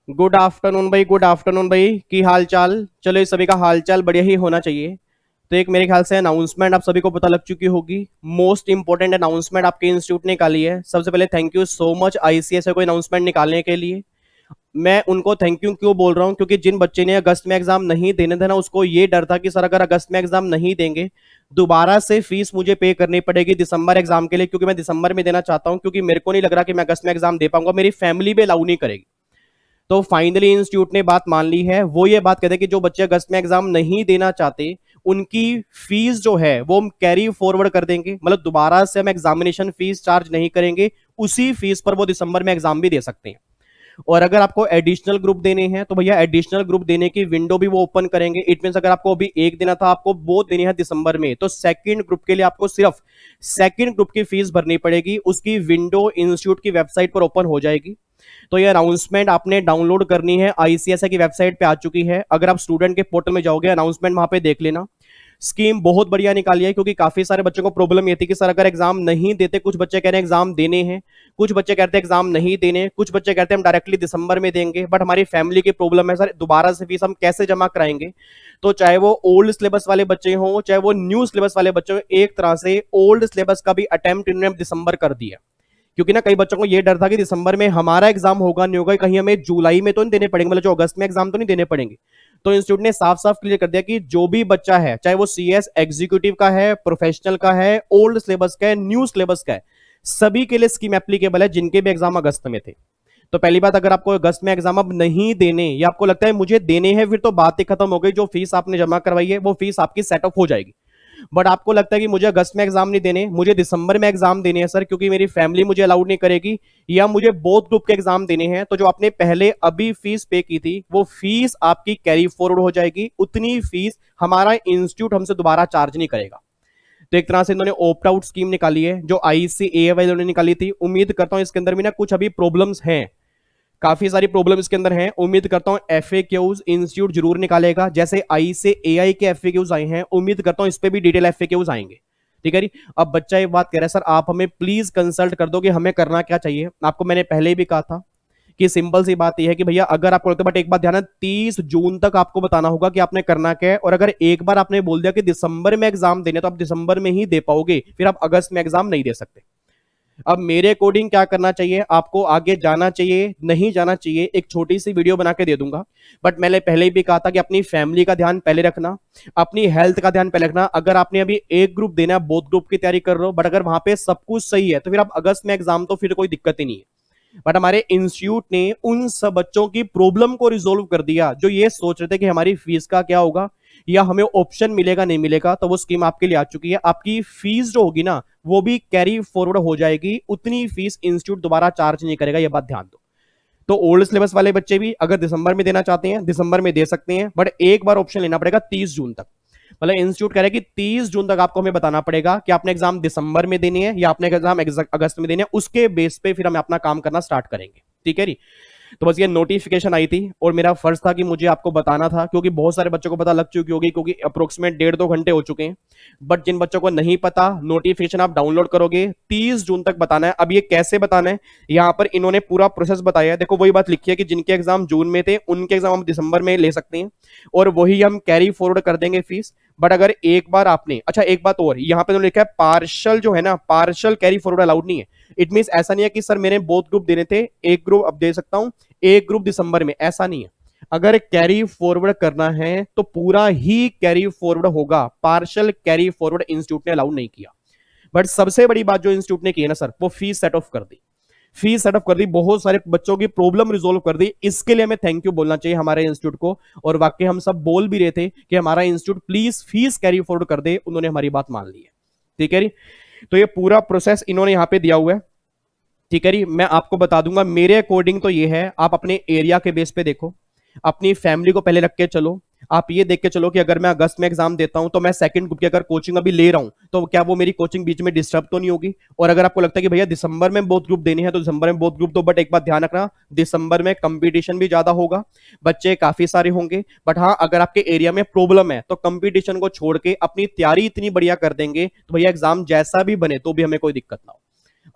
Good afternoon भाई, good afternoon भाई। की हाल चाल? चलो, इस सभी का हाल चाल बढ़िया ही होना चाहिए। तो एक मेरे ख्याल से अनाउंसमेंट आप सभी को पता लग चुकी होगी। मोस्ट इंपोर्टेंट अनाउंसमेंट आपके इंस्टीट्यूट ने निकाली है। सबसे पहले थैंक यू सो मच आईसीएसए को अनाउंसमेंट निकालने के लिए। मैं उनको थैंक यू क्यों बोल रहा हूं, क्योंकि जिन बच्चे ने अगस्त में एग्जाम नहीं देने थे ना, उसको ये डर था कि सर अगर अगस्त में एग्जाम नहीं देंगे दोबारा से फीस मुझे पे करनी पड़ेगी दिसंबर एग्जाम के लिए, क्योंकि मैं दिसंबर में देना चाहता हूं, क्योंकि मेरे को नहीं लग रहा कि मैं अगस्त में एग्जाम दे पाऊंगा, मेरी फैमिली भी अलाउ नहीं करेगी। तो फाइनली इंस्टीट्यूट ने बात मान ली है। वो ये बात कहते हैं कि जो बच्चे अगस्त में एग्जाम नहीं देना चाहते उनकी फीस जो है वो हम कैरी फॉरवर्ड कर देंगे, मतलब दोबारा से हम एग्जामिनेशन फीस चार्ज नहीं करेंगे। उसी फीस पर वो दिसंबर में एग्जाम भी दे सकते हैं। और अगर आपको एडिशनल ग्रुप देने हैं तो भैया एडिशनल ग्रुप देने की विंडो भी वो ओपन करेंगे। इट मीन अगर आपको अभी एक देना था, आपको वो देनी है दिसंबर में, तो सेकंड ग्रुप के लिए आपको सिर्फ सेकंड ग्रुप की फीस भरनी पड़ेगी। उसकी विंडो इंस्टीट्यूट की वेबसाइट पर ओपन हो जाएगी। तो ये अनाउंसमेंट आपने डाउनलोड करनी है, आईसीएसआई की वेबसाइट पे आ चुकी है। अगर आप स्टूडेंट के पोर्टल में जाओगे अनाउंसमेंट वहां पे देख लेना। स्कीम बहुत बढ़िया निकाली है, क्योंकि काफी सारे बच्चों को प्रॉब्लम ये थी कि सर अगर एग्जाम नहीं देते, कुछ बच्चे कह रहे हैं एग्जाम देने हैं, कुछ बच्चे कहते हैं एग्जाम नहीं देने, कुछ बच्चे कहते हैं हम डायरेक्टली दिसंबर में देंगे, बट हमारी फैमिली की प्रॉब्लम है सर दोबारा से फीस हम कैसे जमा कराएंगे। तो चाहे वो ओल्ड सिलेबस वाले बच्चे हों चाहे वो न्यू सिलेबस वाले बच्चे हों, एक तरह से ओल्ड सिलेबस का भी अटेम्प्ट इन्होंने दिसंबर कर दिया। क्योंकि ना कई बच्चों को ये डर था कि दिसंबर में हमारा एग्जाम होगा नहीं होगा, कहीं हमें जुलाई में तो नहीं देने पड़ेंगे, मतलब जो अगस्त में एग्जाम तो नहीं देने पड़ेंगे। तो इंस्टीट्यूट ने साफ साफ क्लियर कर दिया कि जो भी बच्चा है, चाहे वो सीएस एग्जीक्यूटिव का है, प्रोफेशनल का है, ओल्ड सिलेबस का है, न्यू सिलेबस का है, सभी के लिए स्कीम एप्लीकेबल है जिनके भी एग्जाम अगस्त में थे। तो पहली बात, अगर आपको अगस्त में एग्जाम अब नहीं देने या आपको लगता है मुझे देने हैं, फिर तो बात ही खत्म हो गई। जो फीस आपने जमा करवाई है वो फीस आपकी सेट ऑफ हो जाएगी। बट आपको लगता है कि मुझे अगस्त में एग्जाम नहीं देने, मुझे दिसंबर में एग्जाम देने हैं सर, क्योंकि मेरी फैमिली मुझे अलाउड नहीं करेगी, या मुझे बोथ ग्रुप के एग्जाम देने हैं, तो जो आपने पहले अभी फीस पे की थी वो फीस आपकी कैरी फॉरवर्ड हो जाएगी। उतनी फीस हमारा इंस्टीट्यूट हमसे दोबारा चार्ज नहीं करेगा। तो एक तरह से इन्होंने ओप्ट आउट स्कीम निकाली है जो आईसीएआई ने निकाली थी। उम्मीद करता हूं इसके अंदर भी ना कुछ अभी प्रॉब्लम्स हैं, काफी सारी प्रॉब्लम इसके अंदर हैं। उम्मीद करता हूं एफएक्यूज इंस्टीट्यूट जरूर निकालेगा, जैसे आई से एआई के एफएक्यूज आए हैं, उम्मीद करता हूं इस पे भी डिटेल एफएक्यूज आएंगे। ठीक है जी। अब बच्चा एक बात कह रहा है, सर आप हमें प्लीज कंसल्ट कर दो कि हमें करना क्या चाहिए। आपको मैंने पहले भी कहा था कि सिंपल सी बात यह है कि भैया अगर आपको लगता है, बट एक बात ध्यान है, 30 जून तक आपको बताना होगा कि आपने करना क्या है। और अगर एक बार आपने बोल दिया कि दिसंबर में एग्जाम देने, तो आप दिसंबर में ही दे पाओगे, फिर आप अगस्त में एग्जाम नहीं दे सकते। अब मेरे अकॉर्डिंग क्या करना चाहिए, आपको आगे जाना चाहिए नहीं जाना चाहिए, एक छोटी सी वीडियो बना के दे दूंगा। बट मैंने पहले ही भी कहा था कि अपनी फैमिली का ध्यान पहले रखना, अपनी हेल्थ का ध्यान पहले रखना। अगर आपने अभी एक ग्रुप देना है, बोथ ग्रुप की तैयारी कर रहे हो, बट अगर वहां पे सब कुछ सही है तो फिर आप अगस्त में एग्जाम, तो फिर कोई दिक्कत ही नहीं है। बट हमारे इंस्टीट्यूट ने उन सब बच्चों की प्रॉब्लम को रिजोल्व कर दिया जो ये सोच रहे थे कि हमारी फीस का क्या होगा या हमें ऑप्शन मिलेगा नहीं मिलेगा। तो वो स्कीम आपके लिए आ चुकी है। आपकी फीस जो होगी ना वो भी कैरी फॉरवर्ड हो जाएगी, उतनी फीस इंस्टीट्यूट दोबारा चार्ज नहीं करेगा, ये बात ध्यान दो। तो ओल्ड सिलेबस वाले बच्चे भी अगर दिसंबर में देना चाहते हैं दिसंबर में दे सकते हैं, बट एक बार ऑप्शन लेना पड़ेगा 30 जून तक। मतलब इंस्टीट्यूट कह रहा है कि 30 जून तक आपको हमें बताना पड़ेगा कि आपने एग्जाम दिसंबर में देनी है या आपने एग्जाम अगस्त में देनी है। उसके बेस पे फिर हम अपना काम करना स्टार्ट करेंगे। ठीक है जी। तो बस ये नोटिफिकेशन आई थी और मेरा फर्ज था कि मुझे आपको बताना था, क्योंकि बहुत सारे बच्चों को पता लग चुकी होगी, क्योंकि अप्रोक्सीमेट 1.5-2 घंटे हो चुके हैं। बट जिन बच्चों को नहीं पता, नोटिफिकेशन आप डाउनलोड करोगे, 30 जून तक बताना है। अब ये कैसे बताना है, यहाँ पर इन्होंने पूरा प्रोसेस बताया है। देखो वही बात लिखी है कि जिनके एग्जाम जून में थे उनके एग्जाम हम दिसंबर में ले सकते हैं, और वही हम कैरी फॉरवर्ड कर देंगे फीस। बट अगर एक बार आपने, अच्छा एक बात और यहाँ पे लिखा है पार्शल जो है ना, पार्शल कैरी फॉरवर्ड अलाउड नहीं है। इट मीन ऐसा नहीं है कि सर मैंने बोथ ग्रुप देने थे, एक ग्रुप अब दे सकता हूं, एक ग्रुप दिसंबर में, ऐसा नहीं है। अगर कैरी फॉरवर्ड करना है तो पूरा ही कैरी फॉरवर्ड होगा, पार्शल कैरी फॉरवर्ड इंस्टीट्यूट ने अलाउ नहीं किया। बट सबसे बड़ी बात जो इंस्टीट्यूट ने की है ना सर, वो फीस सेट ऑफ कर दी। फीस सेटअप कर दी, बहुत सारे बच्चों की प्रॉब्लम रिजोल्व कर दी। इसके लिए हमें थैंक यू बोलना चाहिए हमारे इंस्टीट्यूट को। और वाकई हम सब बोल भी रहे थे कि हमारा institute please fees carry forward कर दे, उन्होंने हमारी बात मान ली है। ठीक है जी। तो ये पूरा प्रोसेस इन्होंने यहां पे दिया हुआ है। ठीक है जी। मैं आपको बता दूंगा मेरे अकॉर्डिंग तो ये है, आप अपने एरिया के बेस पे देखो, अपनी फैमिली को पहले रख के चलो। आप ये देख के चलो कि अगर मैं अगस्त में एग्जाम देता हूं तो मैं सेकंड ग्रुप की अगर कोचिंग अभी ले रहा हूं तो क्या वो मेरी कोचिंग बीच में डिस्टर्ब तो नहीं होगी। और अगर आपको लगता है कि भैया दिसंबर में बोथ ग्रुप देने हैं तो दिसंबर में बोथ ग्रुप दो, बट एक बात ध्यान रखना, दिसंबर में कंपटीशन भी ज्यादा होगा, बच्चे काफी सारे होंगे। बट हाँ, अगर आपके एरिया में प्रॉब्लम है तो कंपटीशन को छोड़ के अपनी तैयारी इतनी बढ़िया कर देंगे तो भैया एग्जाम जैसा भी बने तो भी हमें कोई दिक्कत ना हो।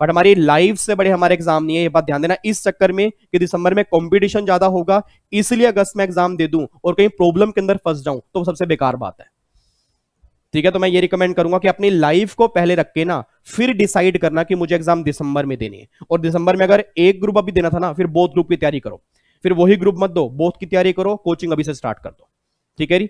बट हमारी लाइफ से बड़े हमारे एग्जाम नहीं है, ये बात ध्यान देना। इस चक्कर में कि दिसंबर में कंपटीशन ज्यादा होगा, इसलिए अगस्त में एग्जाम दे दूं और कहीं प्रॉब्लम के अंदर फंस जाऊं तो सबसे बेकार बात है। ठीक है, तो मैं ये रिकमेंड करूंगा कि अपनी लाइफ को पहले रख के ना फिर डिसाइड करना कि मुझे एग्जाम दिसंबर में देनी है। और दिसंबर में अगर एक ग्रुप अभी देना था ना, फिर बोथ ग्रुप की तैयारी करो, फिर वही ग्रुप मत दो, बोथ की तैयारी करो, कोचिंग अभी से स्टार्ट कर दो। ठीक है जी।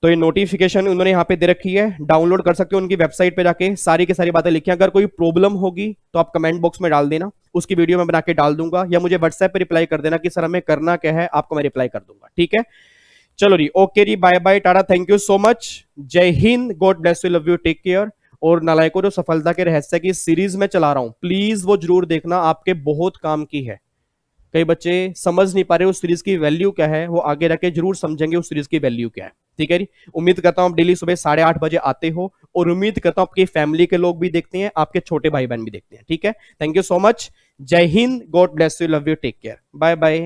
तो ये नोटिफिकेशन उन्होंने यहाँ पे दे रखी है, डाउनलोड कर सकते हो उनकी वेबसाइट पे जाके, सारी की सारी बातें लिखी हैं। अगर कोई प्रॉब्लम होगी तो आप कमेंट बॉक्स में डाल देना, उसकी वीडियो में बना के डाल दूंगा, या मुझे व्हाट्सएप पे रिप्लाई कर देना कि सर हमें करना क्या है, आपको मैं रिप्लाई कर दूंगा। ठीक है, चलो जी, ओके जी, bye bye, tata, thank you so much, जय Hind, God bless you, love you, take care. और नालायकों, जो सफलता के रहस्य की सीरीज में चला रहा हूं, प्लीज वो जरूर देखना, आपके बहुत काम की है। कई बच्चे समझ नहीं पा रहे उस सीरीज की वैल्यू क्या है, वो आगे रखे जरूर समझेंगे उस सीरीज की वैल्यू क्या है। ठीक है जी, उम्मीद करता हूं आप डेली सुबह 8:30 बजे आते हो, और उम्मीद करता हूं आपकी फैमिली के लोग भी देखते हैं, आपके छोटे भाई बहन भी देखते हैं। ठीक है, थैंक यू सो मच, जय Hind, God bless you, love you, take care, bye bye.